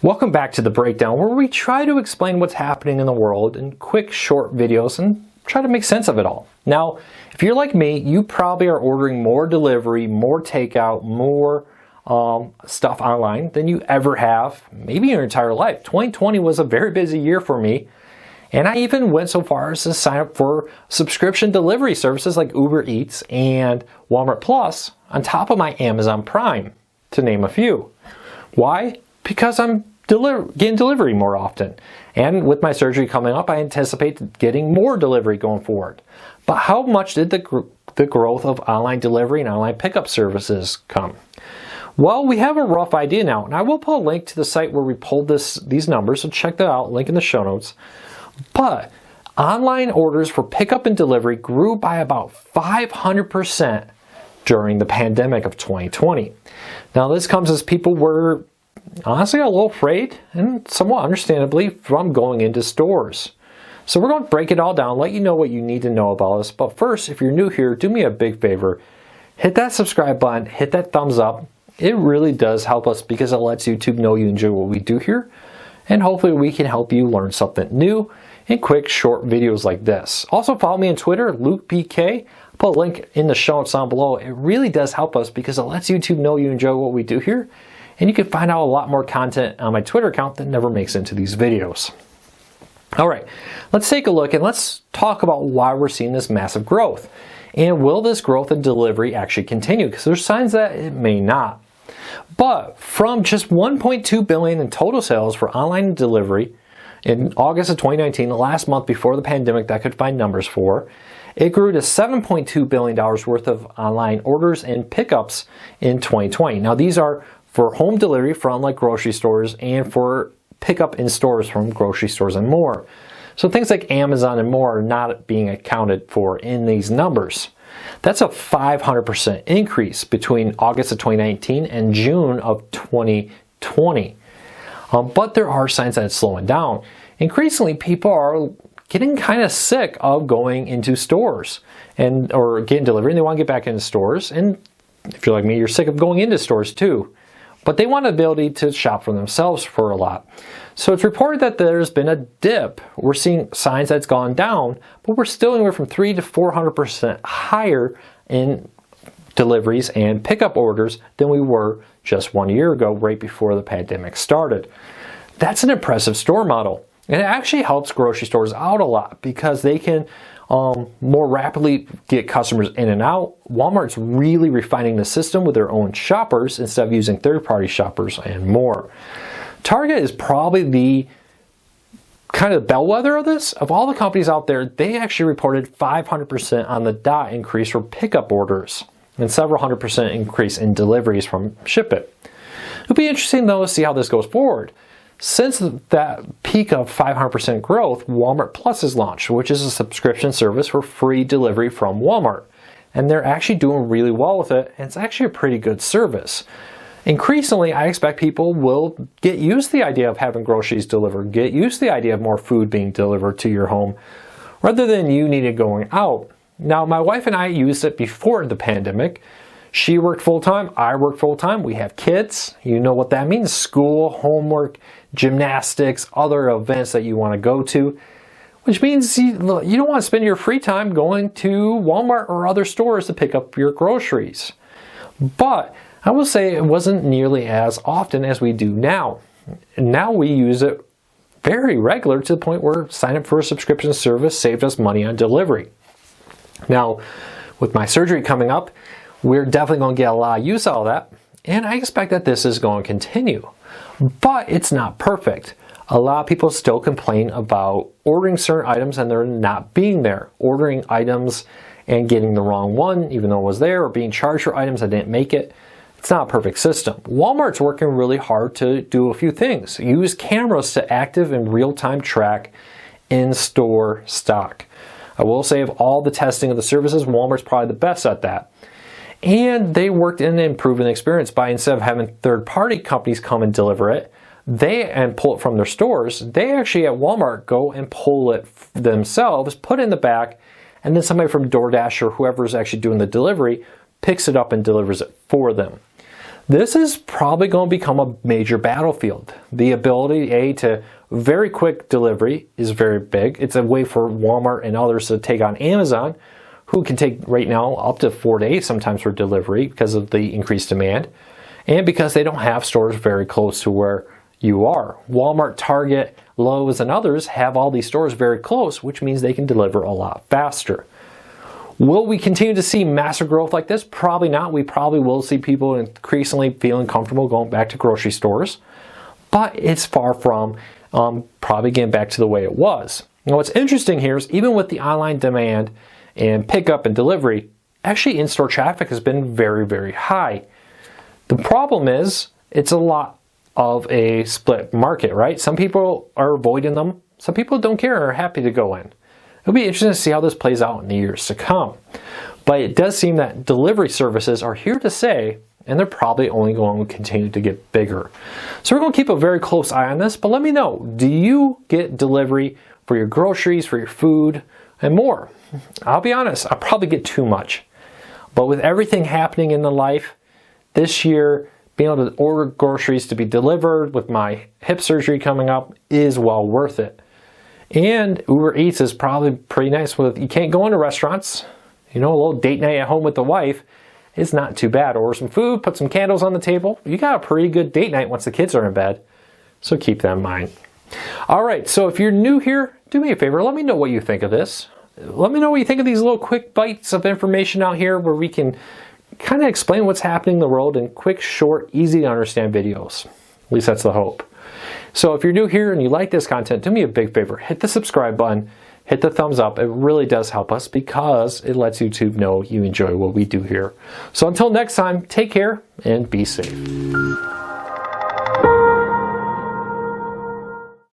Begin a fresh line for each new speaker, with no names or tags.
Welcome back to The Breakdown, where we try to explain what's happening in the world in quick, short videos and try to make sense of it all. Now, if you're like me, you probably are ordering more delivery, more takeout, more stuff online than you ever have, maybe your entire life. 2020 was a very busy year for me, and I even went so far as to sign up for subscription delivery services like Uber Eats and Walmart Plus on top of my Amazon Prime, to name a few. Why? Because I'm getting delivery more often. And with my surgery coming up, I anticipate getting more delivery going forward. But how much did the growth of online delivery and online pickup services come? Well, we have a rough idea now, and I will put a link to the site where we pulled these numbers, so check that out, link in the show notes. But online orders for pickup and delivery grew by about 500% during the pandemic of 2020. Now, this comes as people were honestly a little afraid, and somewhat understandably, from going into stores. So we're going to break it all down, let you know what you need to know about us. But first, if you're new here, do me a big favor. Hit that subscribe button, hit that thumbs up. It really does help us because it lets YouTube know you enjoy what we do here. And hopefully we can help you learn something new in quick, short videos like this. Also follow me on Twitter, LukePK. I'll put a link in the show notes down below. It really does help us because it lets YouTube know you enjoy what we do here. And you can find out a lot more content on my Twitter account that never makes into these videos. All right, let's take a look and let's talk about why we're seeing this massive growth. And will this growth in delivery actually continue? Because there's signs that it may not. But from just $1.2 billion in total sales for online delivery in August of 2019, the last month before the pandemic that I could find numbers for, it grew to $7.2 billion worth of online orders and pickups in 2020. Now these are for home delivery from like grocery stores and for pickup in stores from grocery stores and more. So things like Amazon and more are not being accounted for in these numbers. That's a 500% increase between August of 2019 and June of 2020. But there are signs that it's slowing down. Increasingly, people are getting kind of sick of going into stores or getting delivery, and they want to get back into stores. And if you're like me, you're sick of going into stores too. But they want the ability to shop for themselves for a lot. So it's reported that there's been a dip. We're seeing signs that it's gone down, but we're still anywhere from 300 to 400% higher in deliveries and pickup orders than we were just 1 year ago, right before the pandemic started. That's an impressive store model. And it actually helps grocery stores out a lot because they can more rapidly get customers in and out. Walmart's really refining the system with their own shoppers instead of using third-party shoppers and more. Target is probably the kind of bellwether of this. Of all the companies out there, they actually reported 500% on the dot increase for pickup orders and several 100% increase in deliveries from Ship It. It'll be interesting though to see how this goes forward. Since that peak of 500% growth, Walmart Plus is launched, which is a subscription service for free delivery from Walmart. And they're actually doing really well with it, and it's actually a pretty good service. Increasingly, I expect people will get used to the idea of having groceries delivered, get used to the idea of more food being delivered to your home, rather than you needing going out. Now, my wife and I used it before the pandemic. She worked full-time, I worked full-time, we have kids. You know what that means, school, homework, gymnastics, other events that you want to go to, which means you don't want to spend your free time going to Walmart or other stores to pick up your groceries. But I will say it wasn't nearly as often as we do now. Now we use it very regular to the point where sign up for a subscription service saved us money on delivery. Now, with my surgery coming up, we're definitely going to get a lot of use out of that, and I expect that this is going to continue. But it's not perfect. A lot of people still complain about ordering certain items and they're not being there. Ordering items and getting the wrong one, even though it was there, or being charged for items that didn't make it. It's not a perfect system. Walmart's working really hard to do a few things. Use cameras to active and real-time track in-store stock. I will say of all the testing of the services, Walmart's probably the best at that. And they worked in improving the experience by, instead of having third-party companies come and deliver it, and pull it from their stores, they actually at Walmart go and pull it themselves, put it in the back, and then somebody from DoorDash or whoever is actually doing the delivery picks it up and delivers it for them. This is probably going to become a major battlefield. The ability, to very quick delivery is very big. It's a way for Walmart and others to take on Amazon, who can take right now up to 4 days sometimes for delivery because of the increased demand, and because they don't have stores very close to where you are. Walmart, Target, Lowe's, and others have all these stores very close, which means they can deliver a lot faster. Will we continue to see massive growth like this? Probably not. We probably will see people increasingly feeling comfortable going back to grocery stores, but it's far from probably getting back to the way it was. Now, what's interesting here is even with the online demand and pickup and delivery, actually in-store traffic has been very, very high. The problem is it's a lot of a split market, right? Some people are avoiding them. Some people don't care and are happy to go in. It'll be interesting to see how this plays out in the years to come. But it does seem that delivery services are here to stay, and they're probably only going to continue to get bigger. So we're going to keep a very close eye on this, but let me know, do you get delivery for your groceries, for your food, and more? I'll be honest, I probably get too much. But with everything happening in the life this year, being able to order groceries to be delivered with my hip surgery coming up is well worth it. And Uber Eats is probably pretty nice. You can't go into restaurants. A little date night at home with the wife is not too bad. Order some food, put some candles on the table. You got a pretty good date night once the kids are in bed. So keep that in mind. All right, so if you're new here, do me a favor. Let me know what you think of this. Let me know what you think of these little quick bites of information out here where we can kind of explain what's happening in the world in quick, short, easy to understand videos. At least that's the hope. So if you're new here and you like this content, do me a big favor. Hit the subscribe button, hit the thumbs up. It really does help us because it lets YouTube know you enjoy what we do here. So until next time, take care and be safe.